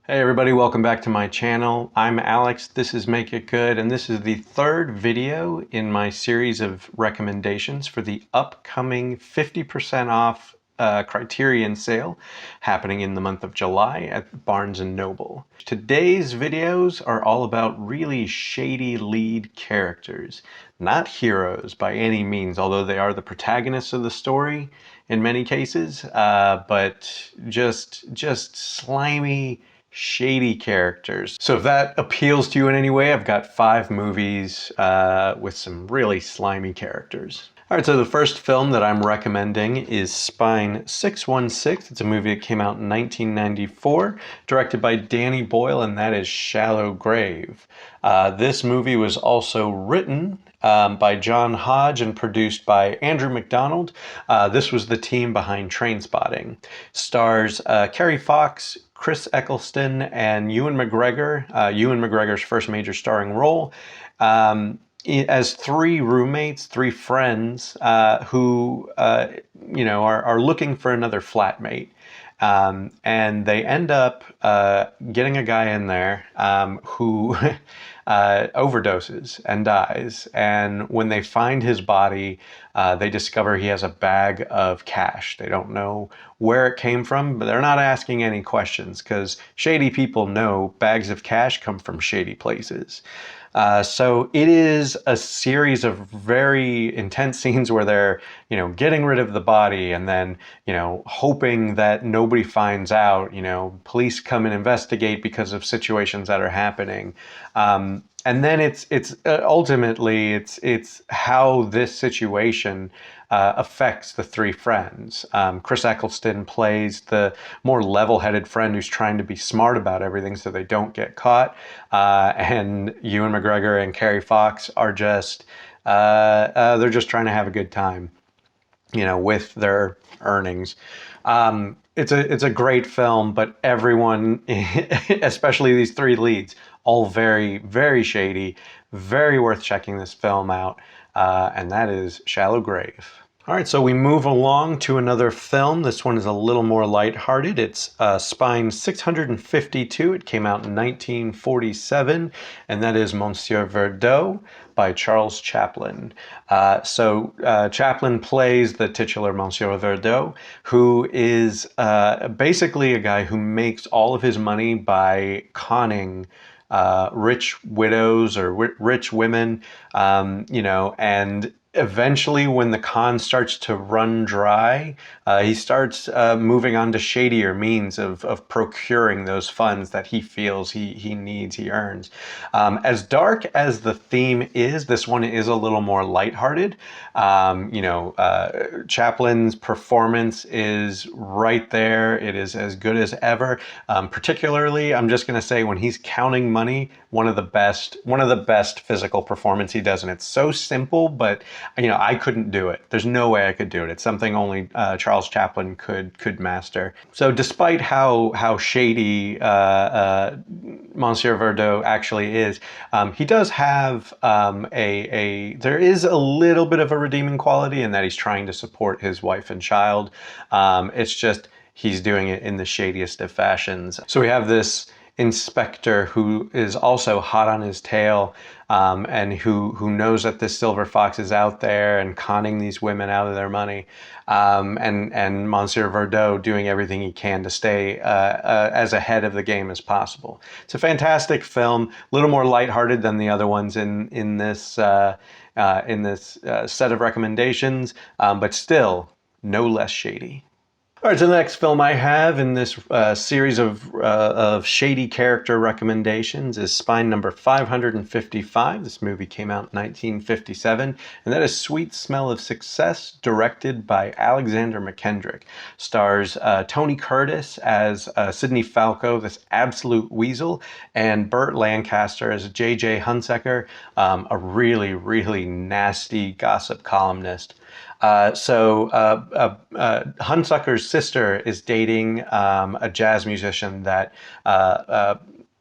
Hey everybody, welcome back to my channel. I'm Alex, this is Make It Good, and this is the third video in my series of recommendations for the upcoming 50% off Criterion sale happening in the month of July at Barnes & Noble. Today's videos are all about really shady lead characters, not heroes by any means, although they are the protagonists of the story in many cases, but just slimy, shady characters. So if that appeals to you in any way, I've got 5 movies with some really slimy characters. All right, so the first film that I'm recommending is Spine 616. It's a movie that came out in 1994, directed by Danny Boyle, and that is Shallow Grave. This movie was also written by John Hodge and produced by Andrew McDonald. This was the team behind Trainspotting. Stars Kerry Fox, Chris Eccleston, and Ewan McGregor. Ewan McGregor's first major starring role. As 3 roommates, 3 friends who are looking for another flatmate. And they end up getting a guy in there who overdoses and dies. And when they find his body, they discover he has a bag of cash. They don't know where it came from, but they're not asking any questions because shady people know bags of cash come from shady places. So it is a series of very intense scenes where they're, getting rid of the body and then, hoping that nobody finds out, police come and investigate because of situations that are happening. And then it's ultimately it's how this situation affects the 3 friends. Chris Eccleston plays the more level-headed friend who's trying to be smart about everything so they don't get caught. And Ewan McGregor and Kerry Fox are just they're just trying to have a good time, with their earnings. It's a great film, but everyone, especially these 3 leads, all very, very shady, very worth checking this film out, and that is Shallow Grave. All right, so we move along to another film. This one is a little more lighthearted. It's Spine 652. It came out in 1947, and that is Monsieur Verdo by Charles Chaplin. Chaplin plays the titular Monsieur Verdo, who is basically a guy who makes all of his money by conning rich widows or rich women, and eventually when the con starts to run dry, he starts moving on to shadier means of procuring those funds that he feels he needs, he earns. As dark as the theme is, this one is a little more lighthearted. Chaplin's performance is right there. It is as good as ever. Particularly, I'm just going to say, when he's counting money, one of the best physical performance he does, and it's so simple, but I couldn't do it. There's no way I could do it. It's something only Charles Chaplin could master. So despite how shady Monsieur Verdo actually is, he does have there is a little bit of a redeeming quality in that he's trying to support his wife and child. It's just he's doing it in the shadiest of fashions. So we have this inspector who is also hot on his tail, and who knows that this silver fox is out there and conning these women out of their money, and Monsieur Verdo doing everything he can to stay as ahead of the game as possible. It's a fantastic film, a little more lighthearted than the other ones in this set of recommendations, but still no less shady. All right, so the next film I have in this series of shady character recommendations is Spine number 555. This movie came out in 1957, and that is Sweet Smell of Success, directed by Alexander McKendrick. Stars Tony Curtis as Sidney Falco, this absolute weasel, and Burt Lancaster as J.J. Hunsaker, a really, really nasty gossip columnist. Hunsaker's sister is dating a jazz musician that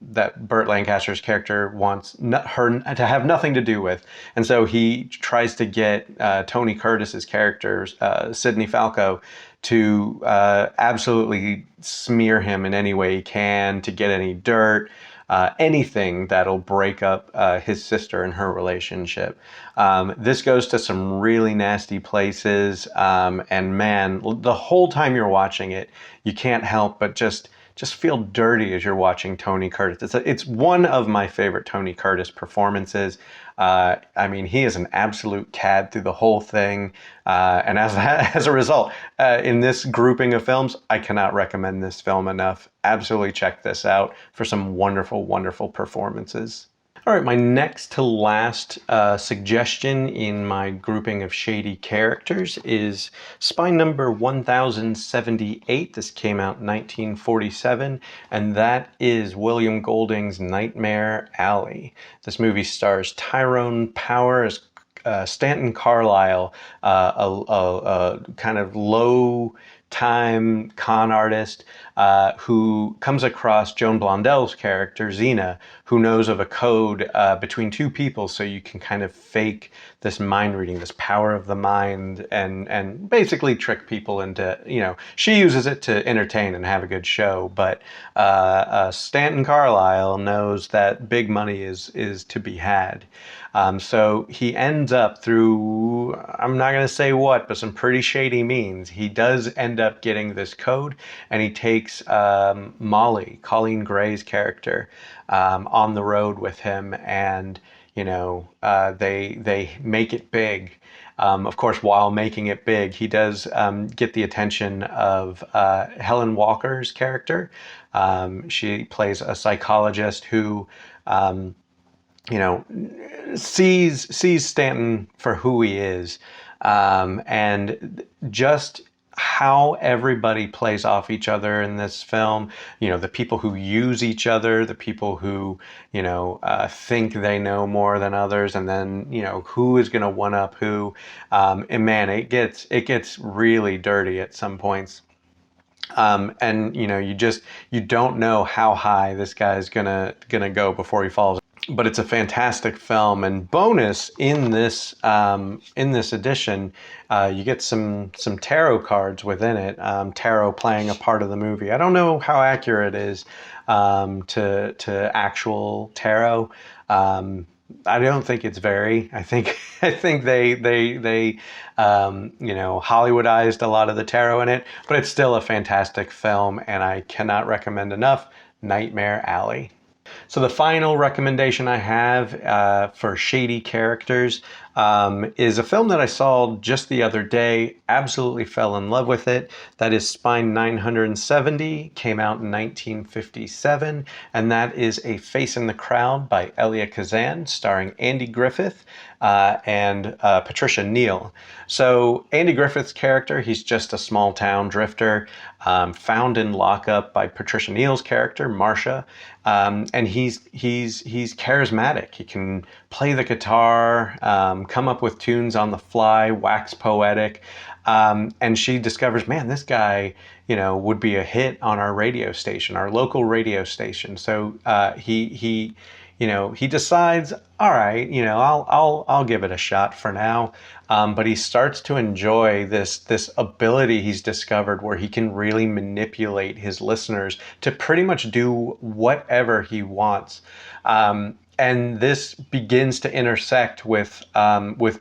Burt Lancaster's character wants her to have nothing to do with, and so he tries to get Tony Curtis's character, Sidney Falco, to absolutely smear him in any way he can, to get any dirt, anything that'll break up his sister and her relationship. This goes to some really nasty places, and man, the whole time you're watching it, you can't help but just feel dirty as you're watching Tony Curtis. It's one of my favorite Tony Curtis performances. I mean, he is an absolute cad through the whole thing. And as a result, in this grouping of films, I cannot recommend this film enough. Absolutely check this out for some wonderful, wonderful performances. All right, my next to last suggestion in my grouping of shady characters is spine number 1078. This came out in 1947, and that is William Golding's Nightmare Alley. This movie stars Tyrone Power as Stanton Carlyle, a kind of low time con artist who comes across Joan Blondell's character, Xena, who knows of a code between two people so you can kind of fake this mind reading, this power of the mind, and basically trick people into, you know, she uses it to entertain and have a good show, but Stanton Carlyle knows that big money is to be had. So he ends up through, I'm not going to say what, but some pretty shady means. He does end up getting this code, and he takes Molly, Colleen Gray's character, on the road with him, and you know, they make it big. Of course, while making it big, he does get the attention of Helen Walker's character. She plays a psychologist who, you know, sees Stanton for who he is, and just how everybody plays off each other in this film. You know, the people who use each other, the people who, you know, think they know more than others, and then, you know, who is going to one up who. And man, it gets really dirty at some points. And you know, you don't know how high this guy's gonna go before he falls. But it's a fantastic film, and bonus in this edition, you get some tarot cards within it. Tarot playing a part of the movie. I don't know how accurate it is to actual tarot. I don't think it's very. I think they you know, Hollywoodized a lot of the tarot in it, but it's still a fantastic film, and I cannot recommend enough Nightmare Alley. So the final recommendation I have for shady characters is a film that I saw just the other day, absolutely fell in love with it. That is Spine 970, came out in 1957, and that is A Face in the Crowd by Elia Kazan, starring Andy Griffith and Patricia Neal. So Andy Griffith's character, he's just a small town drifter, found in lockup by Patricia Neal's character, Marcia, and he's charismatic. He can play the guitar, come up with tunes on the fly, wax poetic, and she discovers, man, this guy, you know, would be a hit on our radio station, our local radio station. So he you know, he decides, all right, you know, I'll give it a shot for now. But he starts to enjoy this ability he's discovered where he can really manipulate his listeners to pretty much do whatever he wants. And this begins to intersect with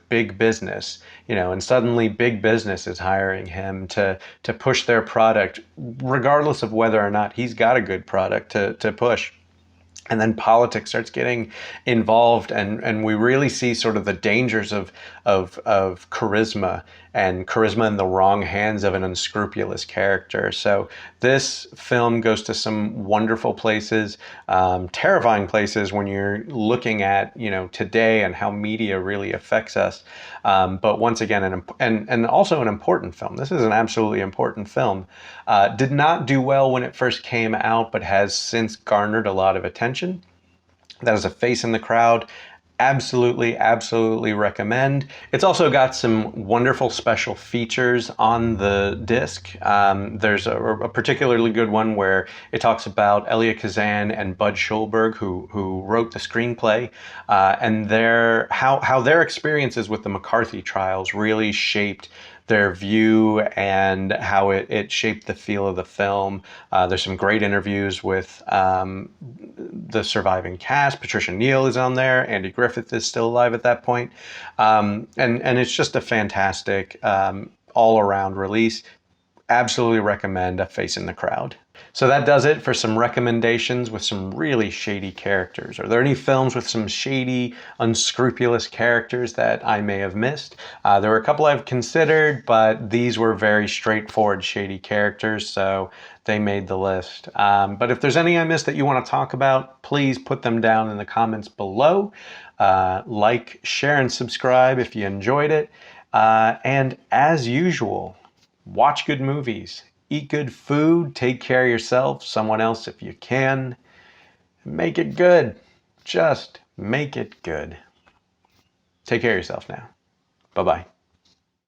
big business, you know, and suddenly big business is hiring him to push their product, regardless of whether or not he's got a good product to push. And then politics starts getting involved, and we really see sort of the dangers of charisma, and charisma in the wrong hands of an unscrupulous character. So this film goes to some wonderful places, terrifying places when you're looking at, you know, today and how media really affects us. But once again, and also an important film. This is an absolutely important film. Did not do well when it first came out, but has since garnered a lot of attention. That is A Face in the Crowd. Absolutely, absolutely recommend. It's also got some wonderful special features on the disc. There's a particularly good one where it talks about Elia Kazan and Bud Schulberg, who wrote the screenplay, and how their experiences with the McCarthy trials really shaped their view and how it shaped the feel of the film. There's some great interviews with the surviving cast. Patricia Neal is on there. Andy Griffith is still alive at that point. And it's just a fantastic all-around release. Absolutely recommend A Face in the Crowd. So that does it for some recommendations with some really shady characters. Are there any films with some shady, unscrupulous characters that I may have missed? There were a couple I've considered, but these were very straightforward, shady characters, so they made the list. But if there's any I missed that you want to talk about, please put them down in the comments below. Like, share, and subscribe if you enjoyed it. And as usual, watch good movies, eat good food, take care of yourself, someone else if you can. Make it good. Just make it good. Take care of yourself now. Bye-bye.